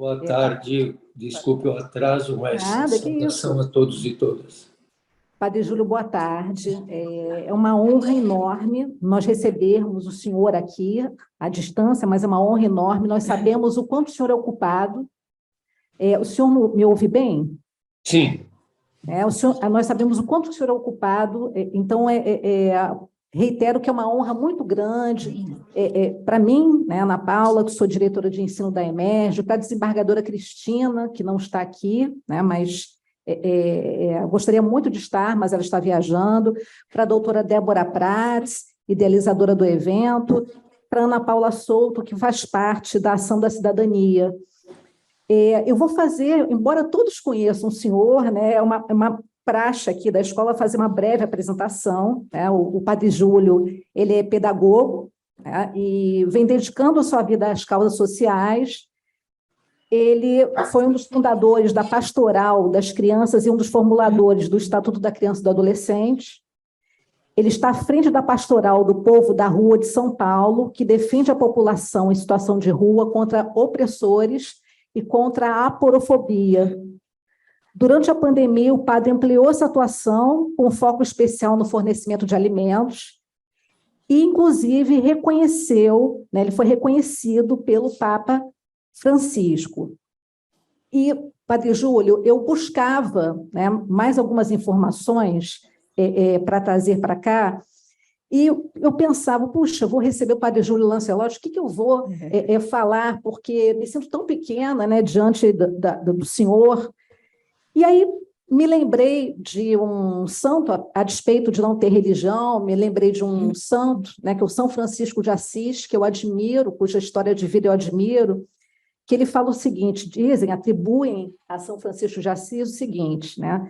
Boa tarde, desculpe o atraso, mas Nada, que isso. saudação a todos e todas. Padre Júlio, boa tarde. É uma honra enorme nós recebermos o senhor aqui, à distância, mas é uma honra enorme. Nós sabemos o quanto o senhor é ocupado. O senhor me ouve bem? Sim. Nós sabemos o quanto o senhor é ocupado, então reitero que é uma honra muito grande para mim, né, Ana Paula, que sou diretora de ensino da EMERJ, para a desembargadora Cristina, que não está aqui, né, mas gostaria muito de estar, mas ela está viajando, para a doutora Débora Prats, idealizadora do evento, para Ana Paula Souto, que faz parte da Ação da Cidadania. Eu vou fazer, embora todos conheçam o senhor, né, é uma praxe aqui da escola fazer uma breve apresentação, né? O Padre Júlio, ele é pedagogo, né, e vem dedicando a sua vida às causas sociais. Ele foi um dos fundadores da Pastoral das Crianças e um dos formuladores do Estatuto da Criança e do Adolescente. Ele está à frente da Pastoral do Povo da Rua de São Paulo, que defende a população em situação de rua contra opressores e contra a aporofobia. Durante a pandemia, o padre ampliou essa atuação com foco especial no fornecimento de alimentos e, inclusive, reconheceu, né, ele foi reconhecido pelo Papa Francisco. E, Padre Júlio, eu buscava, né, mais algumas informações para trazer para cá, e eu pensava, puxa, vou receber o Padre Júlio Lancelotti, o que eu vou falar? Porque me sinto tão pequena, né, diante do senhor. E aí me lembrei de um santo, a despeito de não ter religião, me lembrei de um santo, né, que é o São Francisco de Assis, que eu admiro, cuja história de vida eu admiro, que ele fala o seguinte, atribuem a São Francisco de Assis o seguinte, né?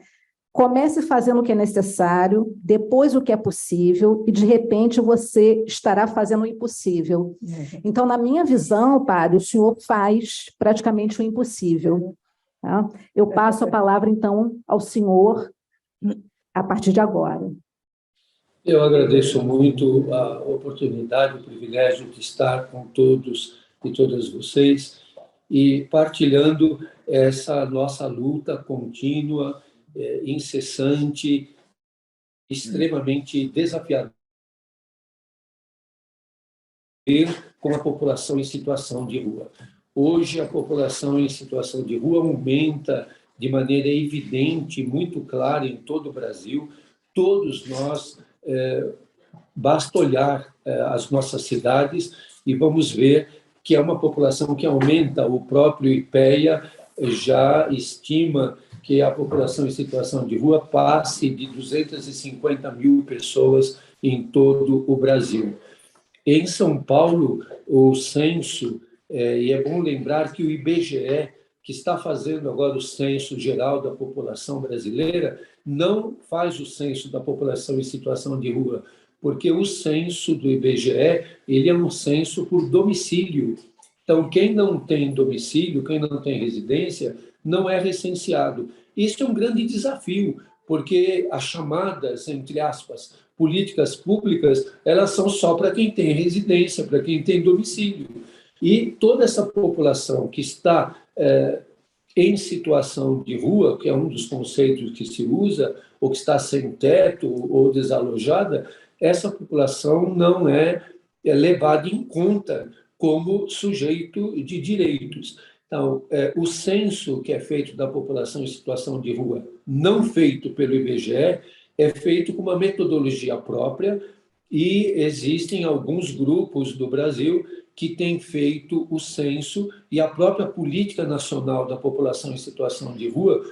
Comece fazendo o que é necessário, depois o que é possível, e de repente você estará fazendo o impossível. Então, na minha visão, padre, o senhor faz praticamente o impossível. Tá? Eu passo a palavra, então, ao senhor a partir de agora. Eu agradeço muito a oportunidade, o privilégio de estar com todos e todas vocês e partilhando essa nossa luta contínua, incessante, extremamente desafiadora com a população em situação de rua. Hoje, a população em situação de rua aumenta de maneira evidente, muito clara em todo o Brasil. Todos nós, basta olhar as nossas cidades e vamos ver que é uma população que aumenta. O próprio IPEA já estima que a população em situação de rua passe de 250 mil pessoas em todo o Brasil. Em São Paulo, o censo, e é bom lembrar que o IBGE, que está fazendo agora o censo geral da população brasileira, não faz o censo da população em situação de rua, porque o censo do IBGE, ele é um censo por domicílio. Então, quem não tem domicílio, quem não tem residência, não é recenseado. Isso é um grande desafio, porque as chamadas, entre aspas, políticas públicas, elas são só para quem tem residência, para quem tem domicílio. E toda essa população que está em situação de rua, que é um dos conceitos que se usa, ou que está sem teto ou desalojada, essa população não é levada em conta como sujeito de direitos. Então, o censo que é feito da população em situação de rua, não feito pelo IBGE, é feito com uma metodologia própria e existem alguns grupos do Brasil que têm feito o censo e a própria Política Nacional da População em Situação de Rua,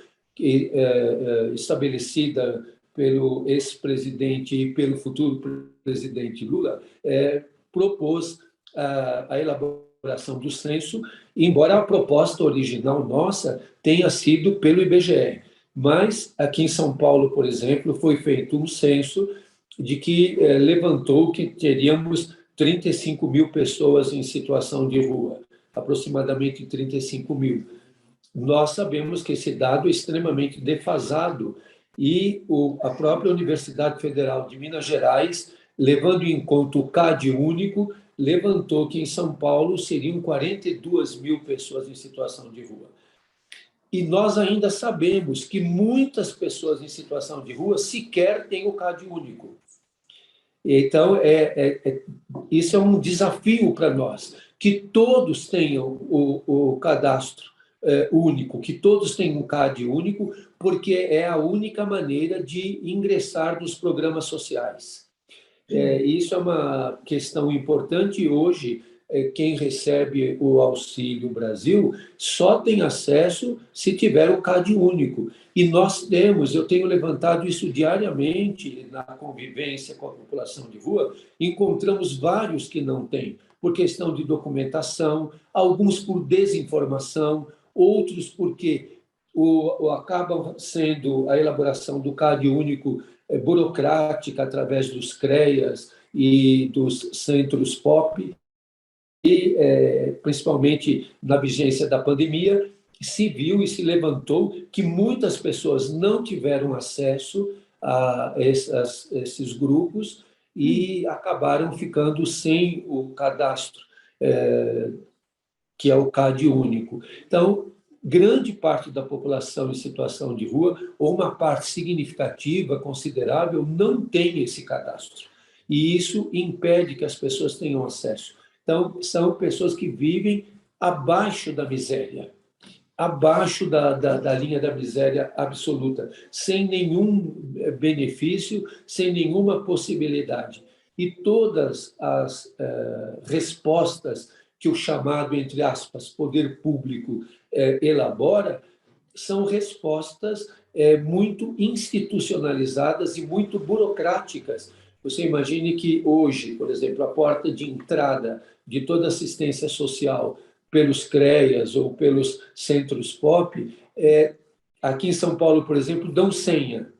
estabelecida pelo ex-presidente e pelo futuro presidente Lula, propôs a elaboração do censo, embora a proposta original nossa tenha sido pelo IBGE. Mas, aqui em São Paulo, por exemplo, foi feito um censo de que levantou que teríamos 35 mil pessoas em situação de rua, aproximadamente 35 mil. Nós sabemos que esse dado é extremamente defasado e a própria Universidade Federal de Minas Gerais, levando em conta o CAD único, levantou que em São Paulo seriam 42 mil pessoas em situação de rua. E nós ainda sabemos que muitas pessoas em situação de rua sequer têm o CAD único. Então, isso é um desafio para nós, que todos tenham o cadastro único, que todos tenham um CAD único, porque é a única maneira de ingressar nos programas sociais. Isso é uma questão importante. Hoje, quem recebe o Auxílio Brasil só tem acesso se tiver o CAD único. E nós temos, eu tenho levantado isso diariamente na convivência com a população de rua, encontramos vários que não têm, por questão de documentação, alguns por desinformação, outros porque acabam sendo a elaboração do CAD único burocrática através dos CREAs e dos centros POP, e principalmente na vigência da pandemia, se viu e se levantou que muitas pessoas não tiveram acesso a esses grupos e acabaram ficando sem o cadastro, que é o CAD único. Então, grande parte da população em situação de rua, ou uma parte significativa, considerável, não tem esse cadastro. E isso impede que as pessoas tenham acesso. Então, são pessoas que vivem abaixo da miséria, abaixo da linha da miséria absoluta, sem nenhum benefício, sem nenhuma possibilidade. E todas as respostas que o chamado, entre aspas, poder público elabora, são respostas muito institucionalizadas e muito burocráticas. Você imagine que hoje, por exemplo, a porta de entrada de toda assistência social pelos CREAs ou pelos centros POP, aqui em São Paulo, por exemplo, dão senha.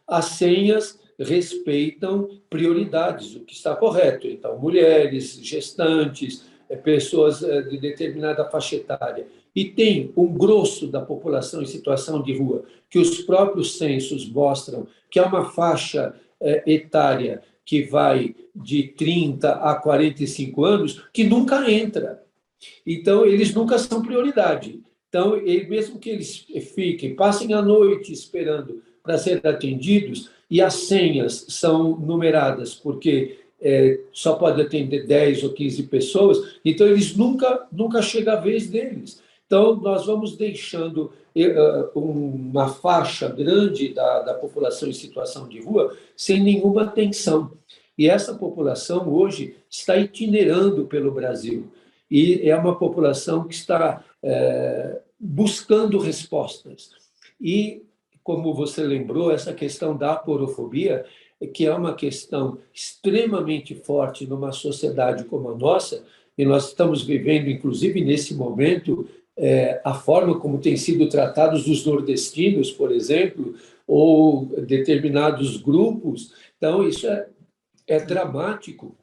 As senhas respeitam prioridades, o que está correto. Então, mulheres, gestantes, pessoas de determinada faixa etária. E tem um grosso da população em situação de rua, que os próprios censos mostram que é uma faixa etária que vai de 30 a 45 anos, que nunca entra. Então, eles nunca são prioridade. Então, mesmo que eles passem a noite esperando para ser atendidos, e as senhas são numeradas, porque só pode atender 10 ou 15 pessoas, então eles nunca chega a vez deles. Então, nós vamos deixando uma faixa grande da população em situação de rua sem nenhuma atenção. E essa população hoje está itinerando pelo Brasil. E é uma população que está buscando respostas. E, como você lembrou, essa questão da aporofobia, que é uma questão extremamente forte numa sociedade como a nossa, e nós estamos vivendo, inclusive nesse momento, a forma como têm sido tratados os nordestinos, por exemplo, ou determinados grupos. Então, isso é dramático.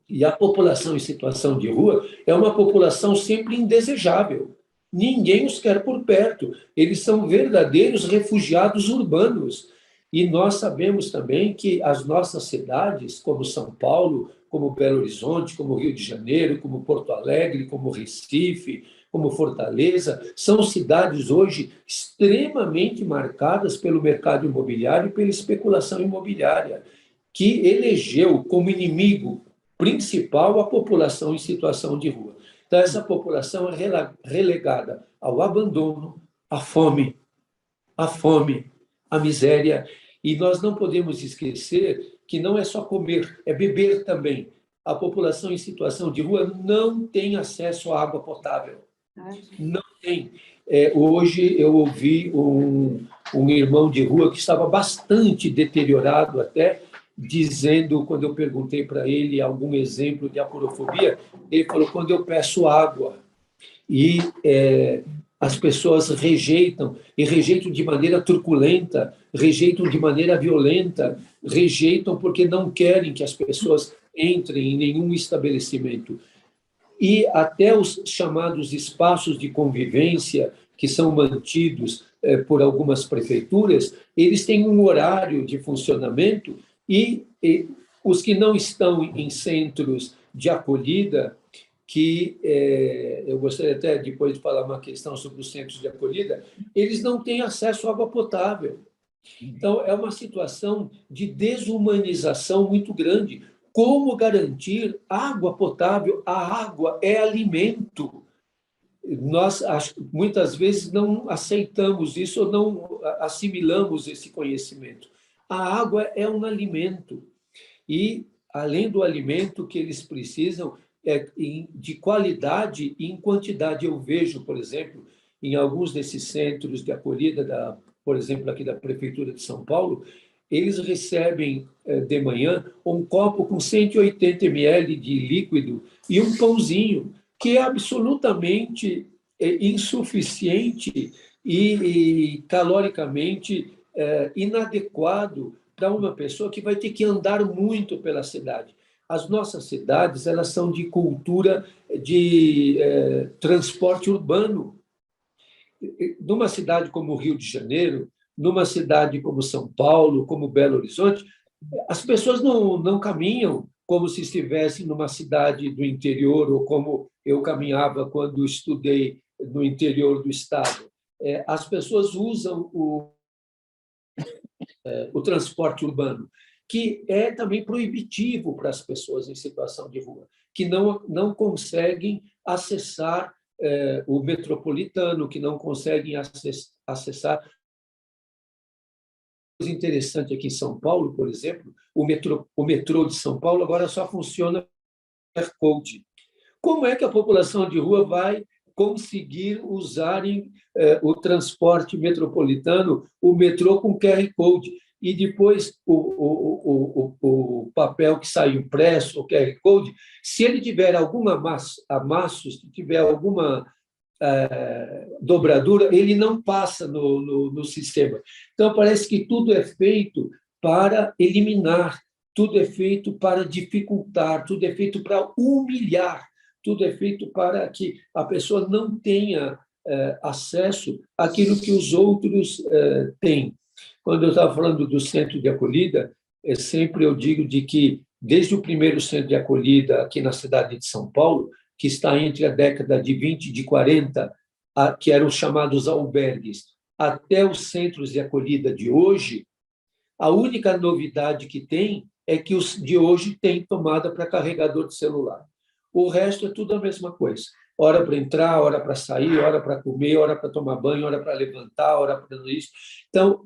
E a população em situação de rua é uma população sempre indesejável. Ninguém os quer por perto. Eles são verdadeiros refugiados urbanos. E nós sabemos também que as nossas cidades, como São Paulo, como Belo Horizonte, como Rio de Janeiro, como Porto Alegre, como Recife, como Fortaleza, são cidades hoje extremamente marcadas pelo mercado imobiliário e pela especulação imobiliária, que elegeu como inimigo principal a população em situação de rua. Então, essa população é relegada ao abandono, à fome, à miséria. E nós não podemos esquecer que não é só comer, é beber também. A população em situação de rua não tem acesso à água potável. Não tem. Hoje eu ouvi um irmão de rua que estava bastante deteriorado até, dizendo, quando eu perguntei para ele algum exemplo de aporofobia, ele falou: quando eu peço água e as pessoas rejeitam, e rejeitam de maneira truculenta, rejeitam de maneira violenta, rejeitam porque não querem que as pessoas entrem em nenhum estabelecimento. E até os chamados espaços de convivência, que são mantidos por algumas prefeituras, eles têm um horário de funcionamento e Os que não estão em centros de acolhida, que eu gostaria até depois de falar uma questão sobre os centros de acolhida, eles não têm acesso à água potável. Então, é uma situação de desumanização muito grande. Como garantir água potável? A água é alimento. Nós, muitas vezes, não aceitamos isso ou não assimilamos esse conhecimento. A água é um alimento. E, além do alimento que eles precisam, de qualidade e em quantidade. Eu vejo, por exemplo, em alguns desses centros de acolhida, por exemplo, aqui da Prefeitura de São Paulo, eles recebem de manhã um copo com 180 ml de líquido e um pãozinho, que é absolutamente insuficiente e caloricamente inadequado para uma pessoa que vai ter que andar muito pela cidade. As nossas cidades, elas são de cultura de transporte urbano. Numa cidade como o Rio de Janeiro, numa cidade como São Paulo, como Belo Horizonte, as pessoas não caminham como se estivessem numa cidade do interior, ou como eu caminhava quando estudei no interior do estado. As pessoas usam o transporte urbano, que é também proibitivo para as pessoas em situação de rua, que não conseguem acessar o metropolitano, que não conseguem acessar. Interessante aqui em São Paulo, por exemplo, o metrô de São Paulo agora só funciona com QR Code. Como é que a população de rua vai conseguir usarem o transporte metropolitano, o metrô com QR Code? E depois o papel que sai impresso, o QR Code, se ele tiver algum amasso, se tiver alguma dobradura, ele não passa no sistema. Então, parece que tudo é feito para eliminar, tudo é feito para dificultar, tudo é feito para humilhar, tudo é feito para que a pessoa não tenha acesso àquilo que os outros têm. Quando eu estava falando do centro de acolhida, sempre eu digo de que, desde o primeiro centro de acolhida aqui na cidade de São Paulo, que está entre a década de 20 e de 40, que eram chamados albergues, até os centros de acolhida de hoje, a única novidade que tem é que os de hoje têm tomada para carregador de celular. O resto é tudo a mesma coisa. Hora para entrar, hora para sair, hora para comer, hora para tomar banho, hora para levantar, hora para isso. Então,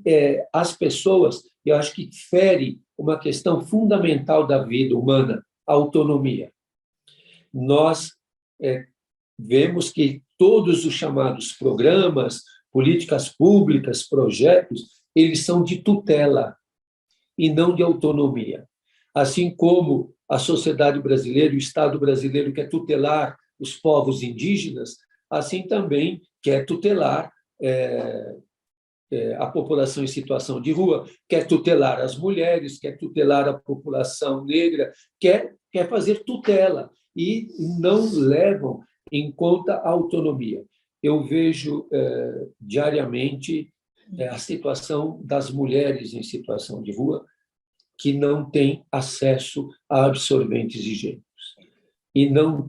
as pessoas, eu acho que fere uma questão fundamental da vida humana, a autonomia. Nós vemos que todos os chamados programas, políticas públicas, projetos, eles são de tutela e não de autonomia. Assim como a sociedade brasileira, o Estado brasileiro quer tutelar os povos indígenas, assim também quer tutelar a população em situação de rua, quer tutelar as mulheres, quer tutelar a população negra, quer fazer tutela e não levam em conta a autonomia. Eu vejo diariamente a situação das mulheres em situação de rua que não têm acesso a absorventes higiênicos e não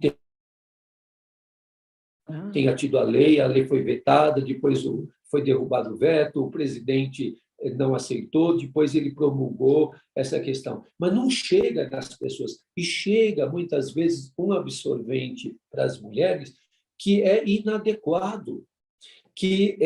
tenha tido a lei foi vetada, depois foi derrubado o veto, o presidente não aceitou, depois ele promulgou essa questão. Mas não chega nas pessoas, e chega, muitas vezes, um absorvente para as mulheres que é inadequado, que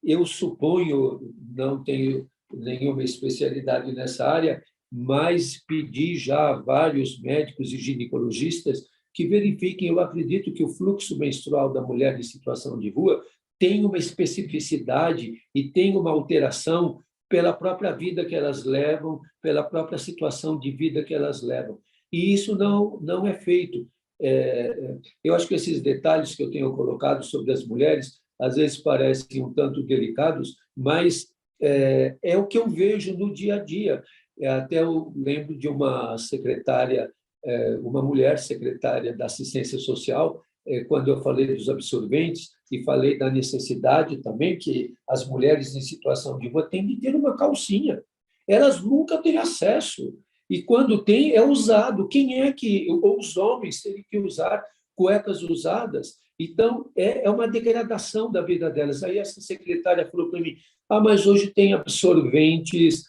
eu suponho, não tenho nenhuma especialidade nessa área, mas pedi já a vários médicos e ginecologistas que verifiquem. Eu acredito que o fluxo menstrual da mulher em situação de rua tem uma especificidade e tem uma alteração pela própria vida que elas levam, pela própria situação de vida que elas levam. E isso não é feito. Eu acho que esses detalhes que eu tenho colocado sobre as mulheres, às vezes parecem um tanto delicados, mas é o que eu vejo no dia a dia. Até eu lembro de uma secretária, uma mulher secretária da Assistência Social, quando eu falei dos absorventes e falei da necessidade também que as mulheres em situação de rua têm de ter uma calcinha. Elas nunca têm acesso. E quando tem, é usado. Quem é que... Ou os homens têm que usar cuecas usadas. Então, é uma degradação da vida delas. Aí essa secretária falou para mim, mas hoje tem absorventes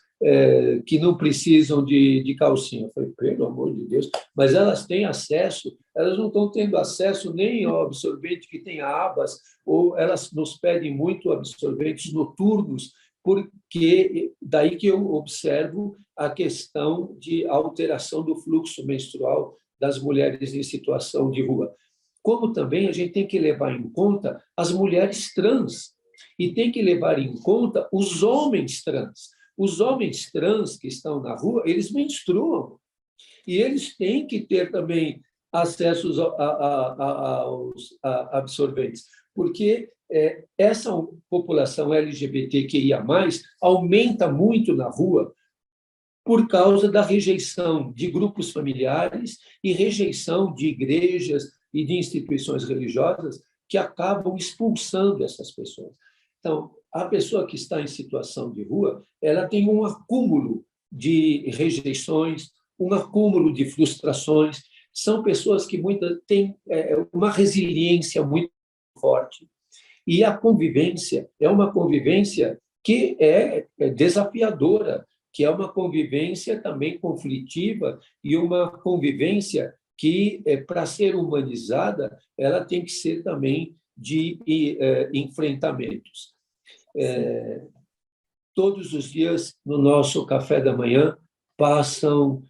que não precisam de calcinha. Eu falei, pelo amor de Deus, mas elas têm acesso, elas não estão tendo acesso nem ao absorvente que tem abas, ou elas nos pedem muito absorventes noturnos, porque daí que eu observo a questão de alteração do fluxo menstrual das mulheres em situação de rua. Como também a gente tem que levar em conta as mulheres trans e tem que levar em conta os homens trans. Os homens trans que estão na rua, eles menstruam e eles têm que ter também acesso aos absorventes, porque essa população LGBTQIA+, aumenta muito na rua por causa da rejeição de grupos familiares e rejeição de igrejas e de instituições religiosas que acabam expulsando essas pessoas. Então, a pessoa que está em situação de rua, ela tem um acúmulo de rejeições, um acúmulo de frustrações. São pessoas que muitas têm uma resiliência muito forte. E a convivência é uma convivência que é desafiadora, que é uma convivência também conflitiva e uma convivência que, para ser humanizada, ela tem que ser também de enfrentamentos. Todos os dias, no nosso café da manhã, passam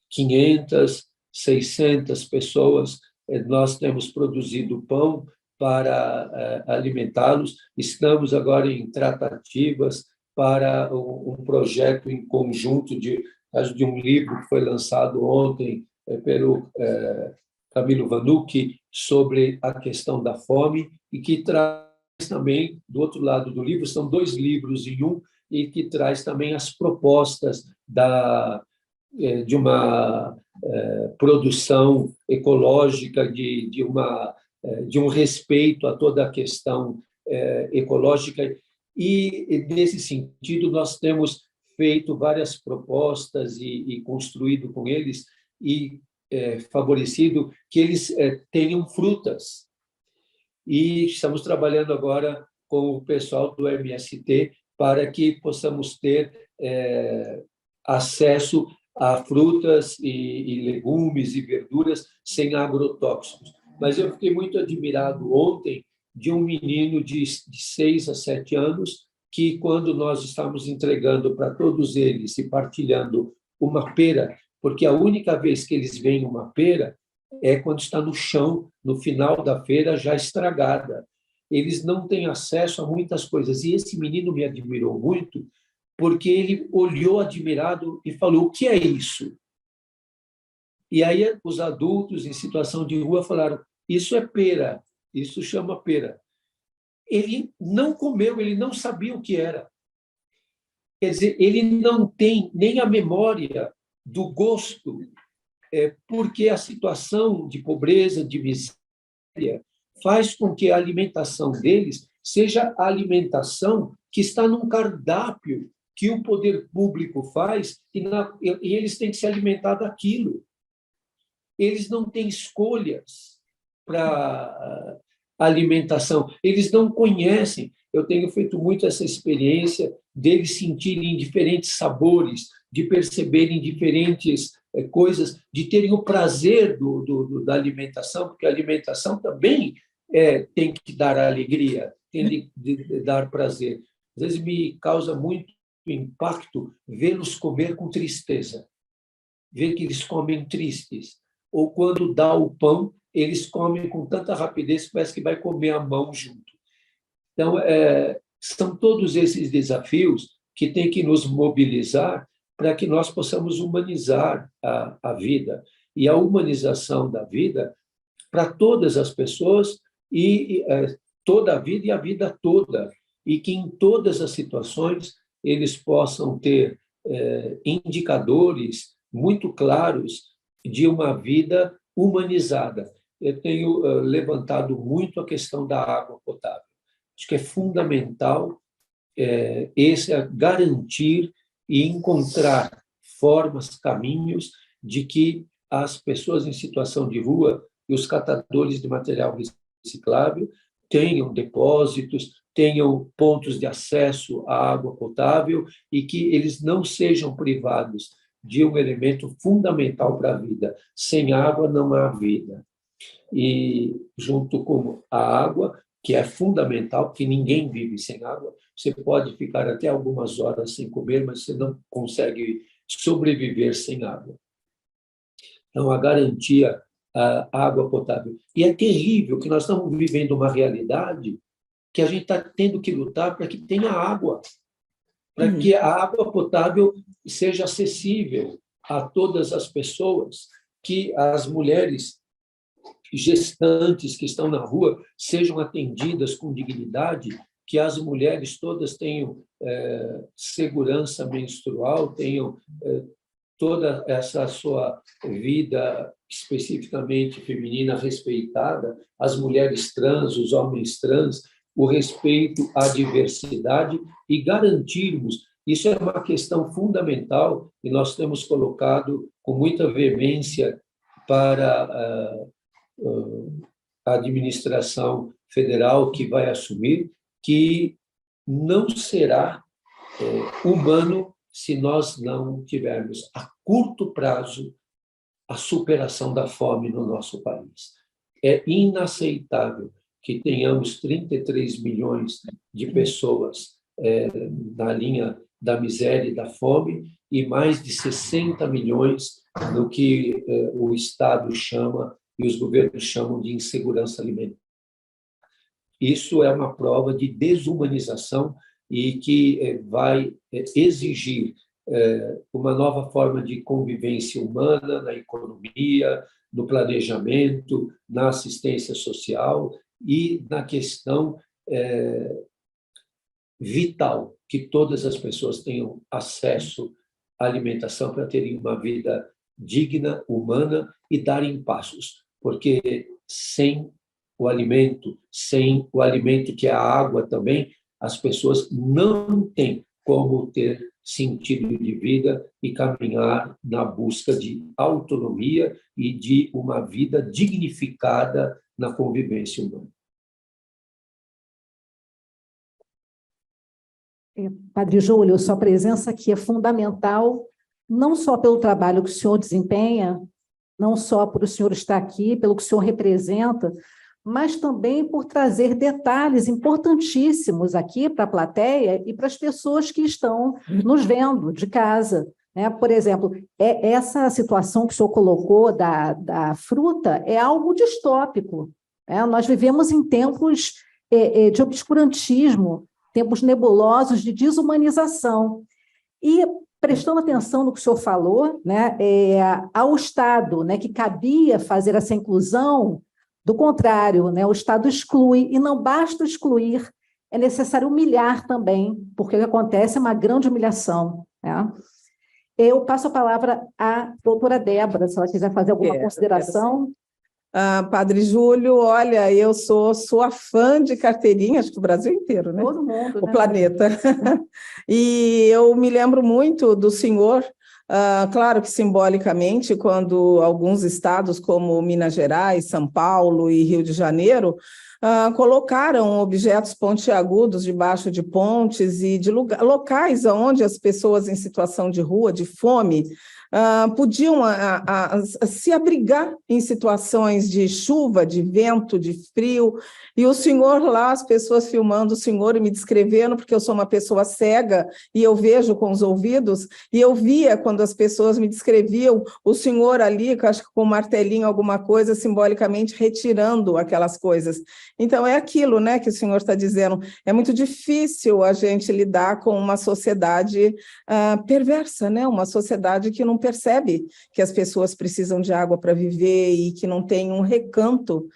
500, 600 pessoas. Nós temos produzido pão para alimentá-los. Estamos agora em tratativas para um projeto em conjunto de um livro que foi lançado ontem pelo Camilo Vanucci sobre a questão da fome e que traz também, do outro lado do livro, são 2 livros em um, e que traz também as propostas de uma produção ecológica, de um respeito a toda a questão ecológica. E, nesse sentido, nós temos feito várias propostas e construído com eles e favorecido que eles tenham frutas. E estamos trabalhando agora com o pessoal do MST para que possamos ter acesso a frutas e legumes e verduras sem agrotóxicos. Mas eu fiquei muito admirado ontem de um menino de 6 a 7 anos que, quando nós estávamos entregando para todos eles e partilhando uma pera, porque a única vez que eles veem uma pera é quando está no chão, no final da feira, já estragada. Eles não têm acesso a muitas coisas. E esse menino me admirou muito, porque ele olhou admirado e falou, o que é isso? E aí os adultos em situação de rua falaram, isso é pera, isso chama pera. Ele não comeu, ele não sabia o que era. Quer dizer, ele não tem nem a memória do gosto, porque a situação de pobreza, de miséria, faz com que a alimentação deles seja a alimentação que está num cardápio que o poder público faz e eles têm que se alimentar daquilo. Eles não têm escolhas para alimentação, eles não conhecem. Eu tenho feito muito essa experiência deles sentirem diferentes sabores, de perceberem diferentes coisas, de terem o prazer da alimentação, porque a alimentação também tem que dar alegria, tem de dar prazer. Às vezes me causa muito impacto vê-los comer com tristeza, ver que eles comem tristes, ou quando dá o pão, eles comem com tanta rapidez que parece que vai comer a mão junto. Então, são todos esses desafios que têm que nos mobilizar para que nós possamos humanizar a vida. E a humanização da vida para todas as pessoas, e toda a vida e a vida toda, e que em todas as situações eles possam ter indicadores muito claros de uma vida humanizada. Eu tenho levantado muito a questão da água potável. Acho que é fundamental garantir e encontrar formas, caminhos de que as pessoas em situação de rua e os catadores de material reciclável tenham depósitos, tenham pontos de acesso à água potável e que eles não sejam privados de um elemento fundamental para a vida. Sem água não há vida. E junto com a água, que é fundamental, porque ninguém vive sem água, você pode ficar até algumas horas sem comer, mas você não consegue sobreviver sem água. Então, a garantia à água potável. E é terrível que nós estamos vivendo uma realidade que a gente está tendo que lutar para que tenha água, para que a água potável seja acessível a todas as pessoas, que as mulheres gestantes que estão na rua sejam atendidas com dignidade, que as mulheres todas tenham segurança menstrual, tenham toda essa sua vida especificamente feminina respeitada, as mulheres trans, os homens trans, o respeito à diversidade e garantirmos, isso é uma questão fundamental e nós temos colocado com muita veemência para a administração federal que vai assumir, que não será humano se nós não tivermos a curto prazo a superação da fome no nosso país. É inaceitável que tenhamos 33 milhões de pessoas na linha da miséria e da fome e mais de 60 milhões no que o Estado chama e os governos chamam de insegurança alimentar. Isso é uma prova de desumanização e que vai exigir uma nova forma de convivência humana na economia, no planejamento, na assistência social e na questão vital, que todas as pessoas tenham acesso à alimentação para terem uma vida digna, humana e darem passos, porque sem o alimento que é a água também, as pessoas não têm como ter sentido de vida e caminhar na busca de autonomia e de uma vida dignificada na convivência humana. Padre Júlio, sua presença aqui é fundamental, não só pelo trabalho que o senhor desempenha, não só por o senhor estar aqui, pelo que o senhor representa, mas também por trazer detalhes importantíssimos aqui para a plateia e para as pessoas que estão nos vendo de casa. Né? Por exemplo, essa situação que o senhor colocou da fruta é algo distópico. Né? Nós vivemos em tempos de obscurantismo, tempos nebulosos de desumanização. E, prestando atenção no que o senhor falou, né, ao Estado, né, que cabia fazer essa inclusão, do contrário, né, o Estado exclui, e não basta excluir, é necessário humilhar também, porque o que acontece é uma grande humilhação. Né? Eu passo a palavra à doutora Débora, se ela quiser fazer alguma consideração. Padre Júlio, olha, eu sou sua fã de carteirinha, acho que o Brasil inteiro, né? Todo mundo, o planeta. E eu me lembro muito do senhor, claro que simbolicamente, quando alguns estados como Minas Gerais, São Paulo e Rio de Janeiro colocaram objetos pontiagudos debaixo de pontes e de locais onde as pessoas em situação de rua, de fome, podiam se abrigar em situações de chuva, de vento, de frio, e o senhor lá, as pessoas filmando o senhor e me descrevendo, porque eu sou uma pessoa cega e eu vejo com os ouvidos, e eu via quando as pessoas me descreviam o senhor ali, que eu acho que com um martelinho, alguma coisa, simbolicamente retirando aquelas coisas. Então, é aquilo, né, que o senhor está dizendo, é muito difícil a gente lidar com uma sociedade perversa, né, uma sociedade que não percebe que as pessoas precisam de água para viver e que não tem um recanto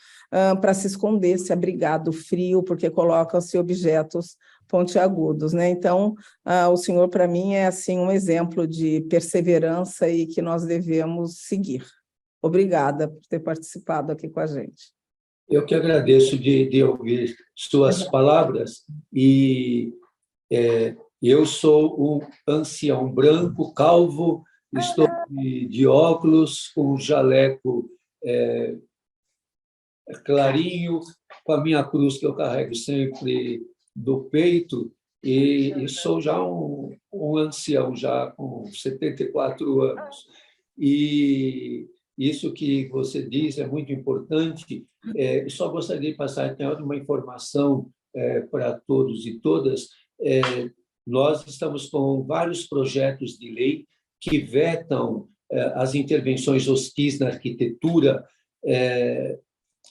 para se esconder, se abrigar do frio, porque colocam-se objetos pontiagudos, né? Então, o senhor, para mim, é assim um exemplo de perseverança e que nós devemos seguir. Obrigada por ter participado aqui com a gente. Eu que agradeço de ouvir suas palavras e eu sou um ancião branco, calvo Estou de óculos, com um jaleco clarinho, com a minha cruz que eu carrego sempre do peito, e sou já um ancião, já com 74 anos. E isso que você diz é muito importante. Eu só gostaria de passar até uma informação para todos e todas. Nós estamos com vários projetos de lei que vetam as intervenções hostis na arquitetura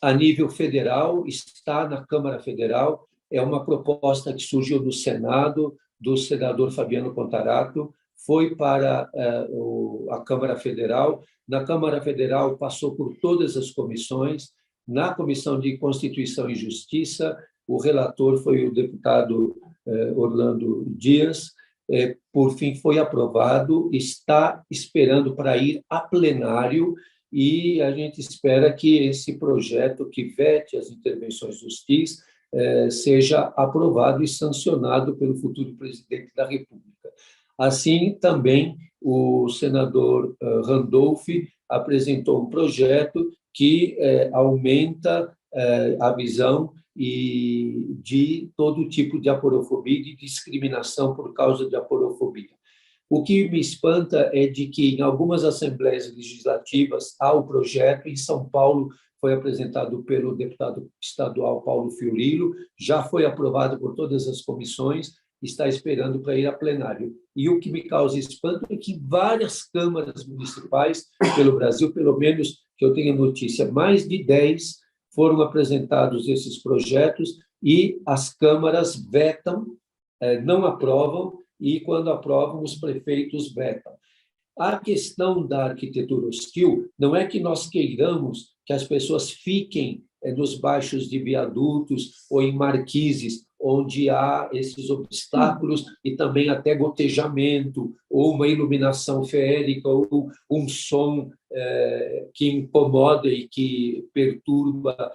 a nível federal, está na Câmara Federal, é uma proposta que surgiu do Senado, do senador Fabiano Contarato, foi para a Câmara Federal. Na Câmara Federal passou por todas as comissões, na Comissão de Constituição e Justiça, o relator foi o deputado Orlando Dias, por fim foi aprovado, está esperando para ir a plenário, e a gente espera que esse projeto que vete as intervenções hostis seja aprovado e sancionado pelo futuro presidente da República. Assim, também, o senador Randolph apresentou um projeto que aumenta a visão e de todo tipo de aporofobia e de discriminação por causa de aporofobia. O que me espanta é de que, em algumas assembleias legislativas, há o projeto. Em São Paulo, foi apresentado pelo deputado estadual Paulo Fiorilo, já foi aprovado por todas as comissões, está esperando para ir a plenário. E o que me causa espanto é que várias câmaras municipais pelo Brasil, pelo menos que eu tenha notícia, mais de 10 foram apresentados esses projetos, e as câmaras vetam, não aprovam, e, quando aprovam, os prefeitos vetam. A questão da arquitetura hostil não é que nós queiramos que as pessoas fiquem nos baixos de viadutos ou em marquises, onde há esses obstáculos e também até gotejamento, ou uma iluminação feérica, ou um som que incomoda e que perturba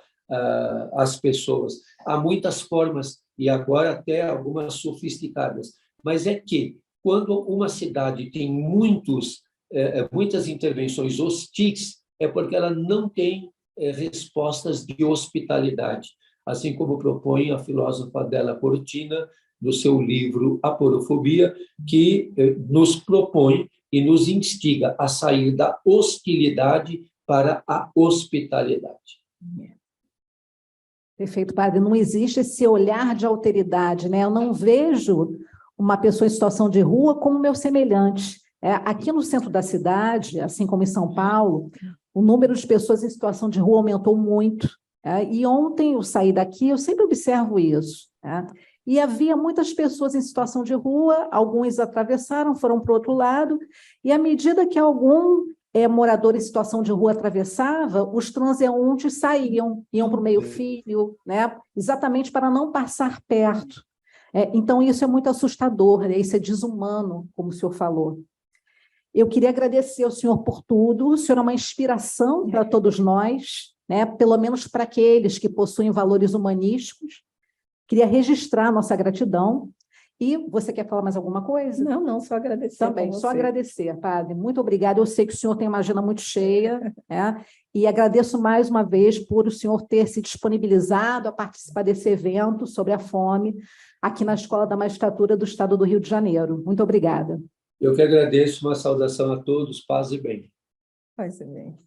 as pessoas. Há muitas formas, e agora até algumas sofisticadas, mas é que, quando uma cidade tem muitas intervenções hostis, é porque ela não tem respostas de hospitalidade, assim como propõe a filósofa Adela Cortina, no seu livro Aporofobia, que nos propõe e nos instiga a sair da hostilidade para a hospitalidade. Perfeito, padre. Não existe esse olhar de alteridade, né? Eu não vejo uma pessoa em situação de rua como meu semelhante. Aqui no centro da cidade, assim como em São Paulo, o número de pessoas em situação de rua aumentou muito. E ontem eu saí daqui, eu sempre observo isso. E havia muitas pessoas em situação de rua, alguns atravessaram, foram para o outro lado, e à medida que algum morador em situação de rua atravessava, os transeuntes saíam, iam para o meio-fio, né? Exatamente para não passar perto. Então, isso é muito assustador, né? Isso é desumano, como o senhor falou. Eu queria agradecer ao senhor por tudo. O senhor é uma inspiração para todos nós, né? Pelo menos para aqueles que possuem valores humanísticos. Queria registrar a nossa gratidão. E você quer falar mais alguma coisa? Não, só agradecer. Também, só agradecer, padre. Muito obrigada. Eu sei que o senhor tem uma agenda muito cheia, né? E agradeço mais uma vez por o senhor ter se disponibilizado a participar desse evento sobre a fome aqui na Escola da Magistratura do Estado do Rio de Janeiro. Muito obrigada. Eu que agradeço, uma saudação a todos, paz e bem. Paz e bem.